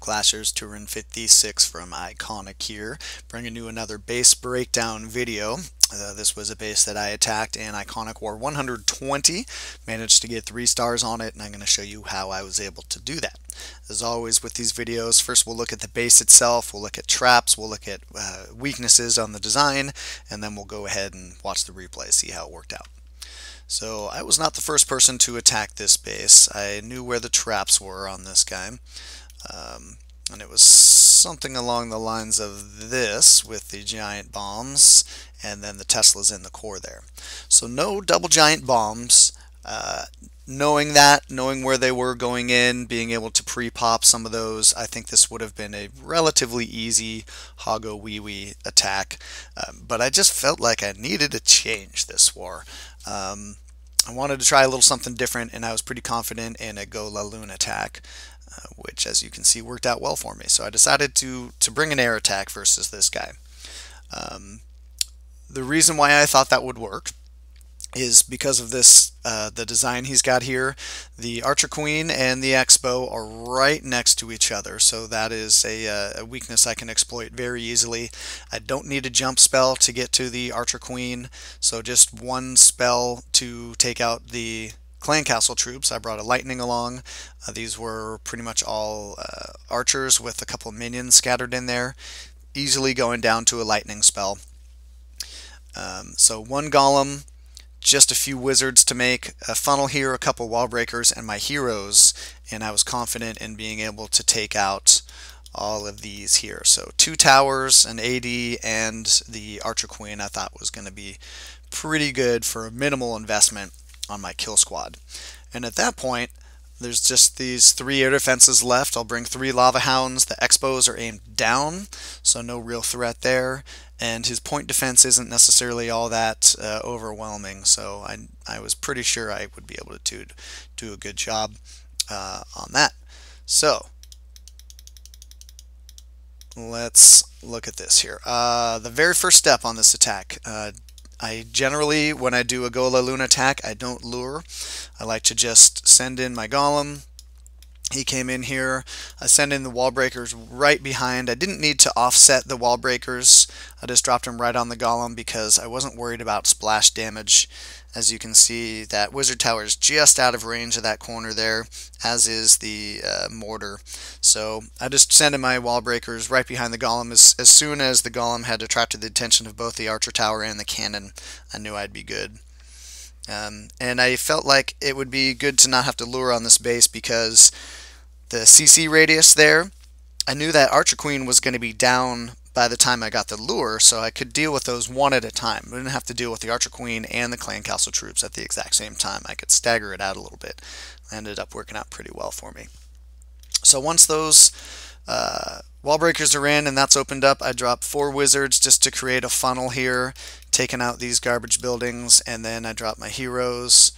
Clashers? Turin56 from iKonik here, bringing you another base breakdown video. This was a base that I attacked in iKonik War 120, managed to get 3 stars on it, and I'm going to show you how I was able to do that. As always with these videos, first we'll look at the base itself, we'll look at traps, we'll look at weaknesses on the design, and then we'll go ahead and watch the replay, see how it worked out. So I was not the first person to attack this base. I knew where the traps were on this guy. And it was something along the lines of this, with the giant bombs and then the Teslas in the core there. So no double giant bombs. Knowing where they were going in, being able to pre-pop some of those, I think this would have been a relatively easy Hoggo Wee Wee attack. But I just felt like I needed to change this war. I wanted to try a little something different, and I was pretty confident in a Golaloon attack, which, as you can see, worked out well for me. So I decided to bring an air attack versus this guy. The reason why I thought that would work is because of this, the design he's got here. The Archer Queen and the X-Bow are right next to each other, so that is a weakness I can exploit very easily. I don't need a jump spell to get to the Archer Queen, so just one spell to take out the Clan Castle troops. I brought a lightning along. These were pretty much all archers with a couple of minions scattered in there, easily going down to a lightning spell. So one golem, just a few wizards to make a funnel here, a couple wall breakers, and my heroes, and I was confident in being able to take out all of these here. So 2 towers, an AD, and the Archer Queen I thought was going to be pretty good for a minimal investment on my kill squad. And at that point, there's just these 3 air defenses left. I'll bring 3 lava hounds. The X-Bows are aimed down, so no real threat there. And his point defense isn't necessarily all that overwhelming, so I was pretty sure I would be able to do a good job on that. So let's look at this here. The very first step on this attack, I generally, when I do a Golaloon attack, I don't lure. I like to just send in my golem. He came in here. I sent in the wall breakers right behind. I didn't need to offset the wall breakers. I just dropped them right on the golem because I wasn't worried about splash damage. As you can see, that wizard tower is just out of range of that corner there, as is the mortar. So I just sent in my wall breakers right behind the golem. As soon as the golem had attracted the attention of both the archer tower and the cannon, I knew I'd be good. And I felt like it would be good to not have to lure on this base because the CC radius there, I knew that Archer Queen was going to be down by the time I got the lure, so I could deal with those one at a time. I didn't have to deal with the Archer Queen and the Clan Castle troops at the exact same time. I could stagger it out a little bit. It ended up working out pretty well for me. So once those wall breakers are in and that's opened up, I drop 4 wizards just to create a funnel here, taking out these garbage buildings, and then I drop my heroes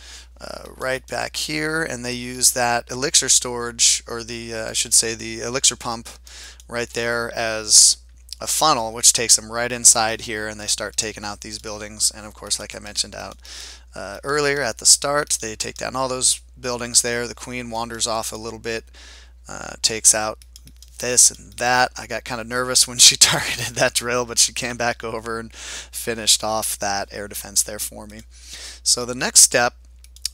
right back here, and they use that elixir storage, or the I should say the elixir pump right there as a funnel, which takes them right inside here, and they start taking out these buildings. And of course, like I mentioned out earlier at the start, they take down all those buildings there. The queen wanders off a little bit, takes out this and that. I got kind of nervous when she targeted that drill, but she came back over and finished off that air defense there for me. So the next step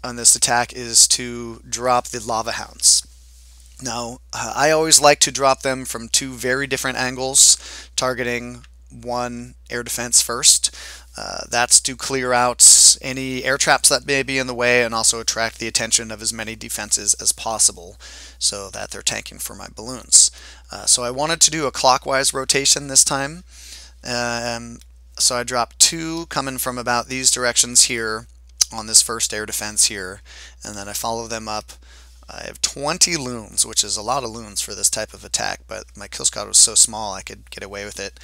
on this attack is to drop the lava hounds. Now, I always like to drop them from 2 very different angles, targeting one air defense first. That's to clear out any air traps that may be in the way and also attract the attention of as many defenses as possible so that they're tanking for my balloons. So I wanted to do a clockwise rotation this time. So I dropped 2 coming from about these directions here on this first air defense here, and then I follow them up. I have 20 loons, which is a lot of loons for this type of attack, but my kill squad was so small I could get away with it.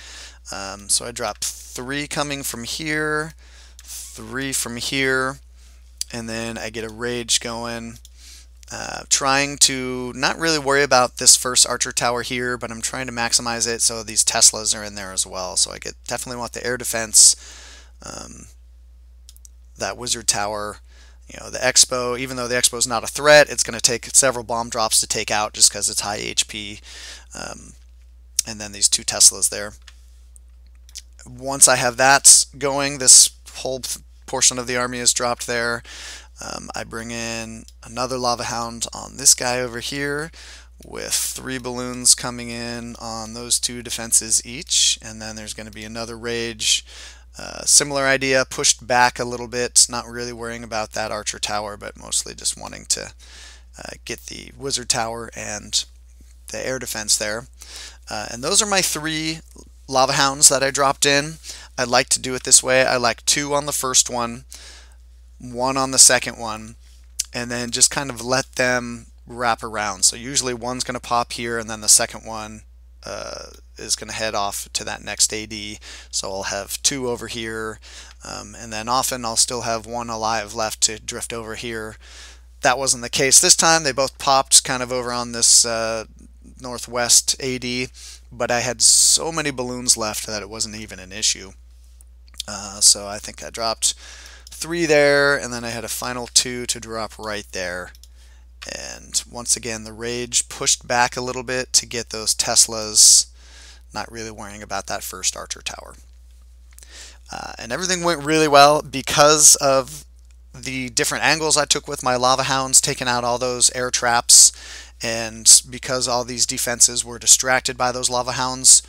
So I dropped 3 coming from here, 3 from here, and then I get a rage going. Trying to not really worry about this first archer tower here, but I'm trying to maximize it so these Teslas are in there as well. So I definitely want the air defense, that wizard tower You know, the Expo, even though the Expo is not a threat, it's going to take several bomb drops to take out just because it's high HP. And then these two Teslas there. Once I have that going, this whole portion of the army is dropped there. I bring in another Lava Hound on this guy over here with 3 balloons coming in on those 2 defenses each, and then there's going to be another Rage. Similar idea, pushed back a little bit, not really worrying about that Archer Tower, but mostly just wanting to get the Wizard Tower and the air defense there. And those are my 3 Lava Hounds that I dropped in. I like to do it this way. I like 2 on the first one, 1 on the second one, and then just kind of let them wrap around. So usually one's going to pop here, and then the second one is going to head off to that next AD. So I'll have 2 over here, and then often I'll still have 1 alive left to drift over here. That wasn't the case this time. They both popped kind of over on this northwest AD, but I had so many balloons left that it wasn't even an issue. So I think I dropped 3 there, and then I had a final 2 to drop right there. And once again, the Rage pushed back a little bit to get those Teslas, not really worrying about that first Archer Tower. And everything went really well because of the different angles I took with my Lava Hounds, taking out all those air traps, and because all these defenses were distracted by those Lava Hounds.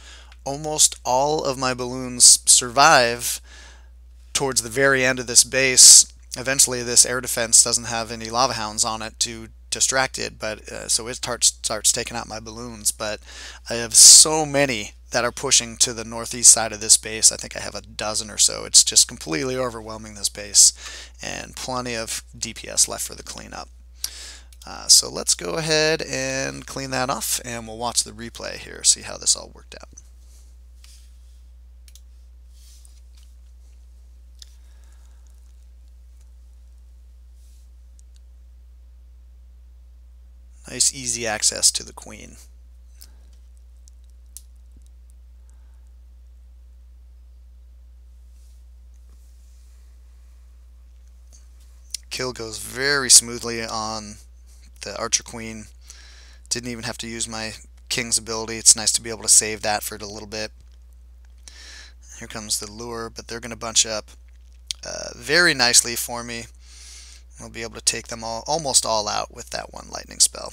Almost all of my balloons survive towards the very end of this base. Eventually this air defense doesn't have any Lava Hounds on it to distract it, but so it starts taking out my balloons. But I have so many that are pushing to the northeast side of this base. I think I have a dozen or so. It's just completely overwhelming this base, and plenty of DPS left for the cleanup. So let's go ahead and clean that off, and we'll watch the replay here, see how this all worked out. Nice easy access to the queen. Kill goes very smoothly on the Archer Queen. Didn't even have to use my King's ability. It's nice to be able to save that for it a little bit. Here comes the lure, but they're going to bunch up very nicely for me. I'll be able to take them almost all out with that one lightning spell.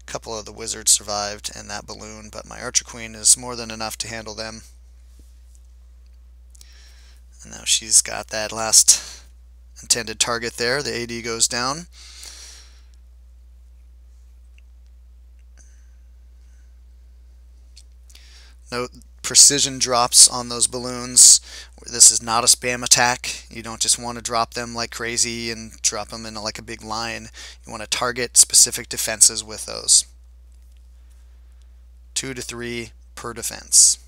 A couple of the wizards survived and that balloon, but my Archer Queen is more than enough to handle them. And now she's got that last intended target there. The AD goes down. Note precision drops on those balloons. This is not a spam attack. You don't just want to drop them like crazy and drop them in like a big line. You want to target specific defenses with those. 2 to 3 per defense.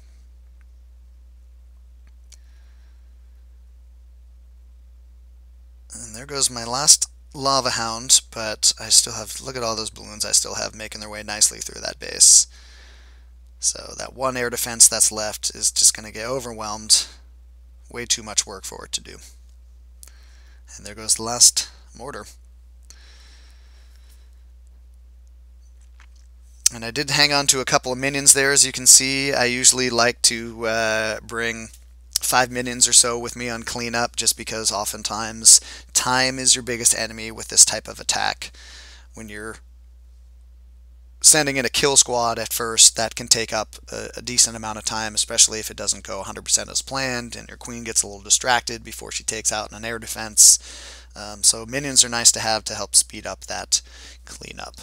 And there goes my last Lava Hound, but I still have, look at all those balloons I still have making their way nicely through that base. So that one air defense that's left is just going to get overwhelmed. Way too much work for it to do. And there goes the last mortar. And I did hang on to a couple of minions there, as you can see. I usually like to bring 5 minions or so with me on cleanup, just because oftentimes time is your biggest enemy with this type of attack. When you're sending in a kill squad at first, that can take up a decent amount of time, especially if it doesn't go 100% as planned and your queen gets a little distracted before she takes out an air defense. So minions are nice to have to help speed up that cleanup.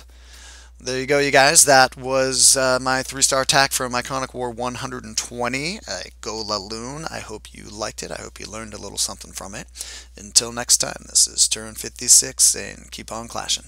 There you go, you guys. That was my 3-star attack from iKonik War 120, Golaloon. I hope you liked it. I hope you learned a little something from it. Until next time, this is Turin56 saying keep on clashing.